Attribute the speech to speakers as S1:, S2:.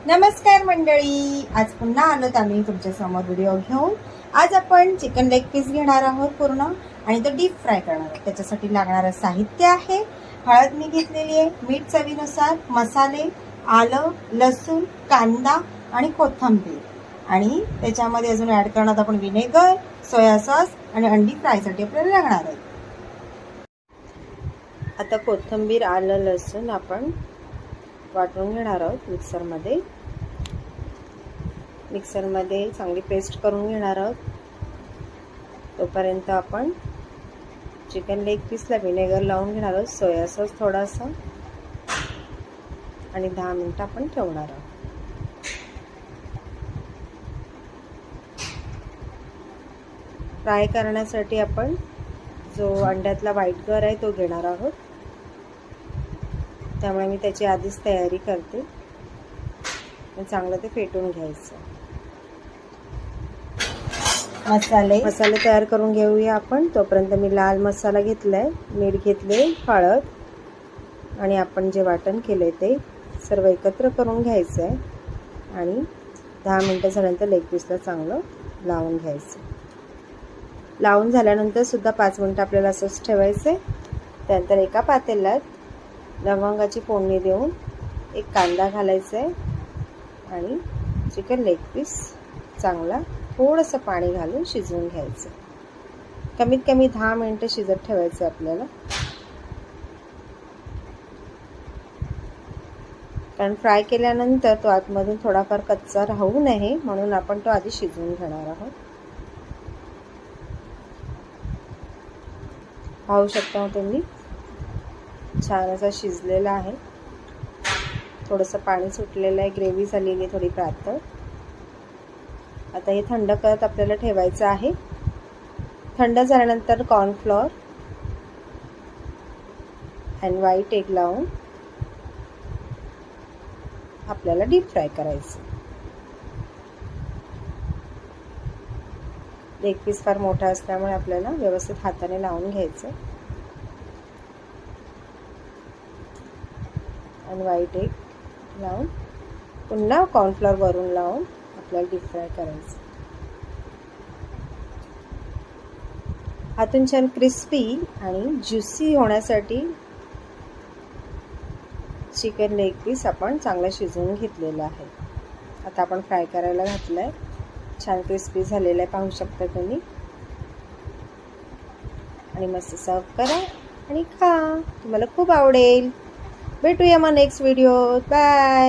S1: नमस्कार मंडळी, आज पुन्हा आलोत आम्ही तुमच्या समोर व्हिडिओ घेऊन। आज आपण चिकन लेग पीस घेणार आहोत पूर्ण आणि तो डीप फ्राय करणार आहोत। त्याच्यासाठी लागणारं साहित्य आहे हळद मी घेतलेली आहे, मीठ चवीनुसार, मसाले, आलं, लसूण, कांदा आणि कोथिंबीर आणि त्याच्यामध्ये अजून ऍड करणार आपण विनेगर, सोया सॉस आणि अंडी फ्रायसाठी आपल्याला लागणार आहे। आता कोथिंबीर, आलं, लसूण आपण वाटून घेणार आहोत मिक्सरमध्ये चांगली पेस्ट करून घेणार आहोत। तोपर्यंत आपण चिकन लेग पीसला विनेगर लावून घेणार आहोत, सोया सॉस थोडासा आणि 10 मिनिटं आपण ठेवणार आहोत। फ्राय करण्यासाठी आपण जो अंड्यातला व्हाईट गर आहे तो घेणार आहोत, त्यामुळे मी त्याची आधीच तयारी करते। चांगलं ते फेटून घ्यायचं। मसाले तयार करून घेऊया आपण। तोपर्यंत मी लाल मसाला घेतलाय, मीठ घेतले, हळद आणि आपण जे वाटण केले ते सर्व एकत्र करून घ्यायचं आहे आणि 10 मिनिटं झाल्यानंतर लेग पीसला चांगलं लावून घ्यायचं। लावून झाल्यानंतर सुद्धा 5 मिनिटं आपल्याला असंच ठेवायचं आहे। त्यानंतर एका पातेल्यात लवंगाची फोडणी देऊन एक कांदा घालायचा आहे आणि चिकन लेग पीस चांगला थोडंसं पाणी घालून शिजवून घ्यायचं। कमीत कमी 10 मिनिटं शिजत ठेवायचं आपल्याला, कारण फ्राय केल्यानंतर तो आतमधून थोडाफार कच्चा राहू नये म्हणून आपण तो आधी शिजवून घेणार आहोत। पाहू शकता तुम्ही छान असा शिजलेला आहे। थोडंसं पाणी सुटलेलं आहे, ग्रेव्ही झालेली आहे थोडी पातळ। आता हे थंड करत आपल्याला ठेवायचं आहे। थंड झाल्यानंतर कॉर्नफ्लोअर आणि व्हाईट एग लावून आपल्याला डीप फ्राय करायचं। लेग पीस फार मोठा असल्यामुळे आपल्याला व्यवस्थित हाताने लावून घ्यायचं आणि व्हाईट एग लावून पुन्हा कॉर्नफ्लोअर वरून लावून आपल्याला डीप फ्राय करायचं। आतून छान क्रिस्पी आणि ज्युसी होण्यासाठी चिकन लेग पीस आपण चांगलं शिजवून घेतलेलं आहे। आता आपण फ्राय करायला घातलं आहे, छान क्रिस्पी झालेलं आहे, पाहू शकता तुम्ही। आणि मस्त सर्व करा आणि खा, तुम्हाला खूप आवडेल। भेटूया मग नेक्स्ट व्हिडिओ। बाय।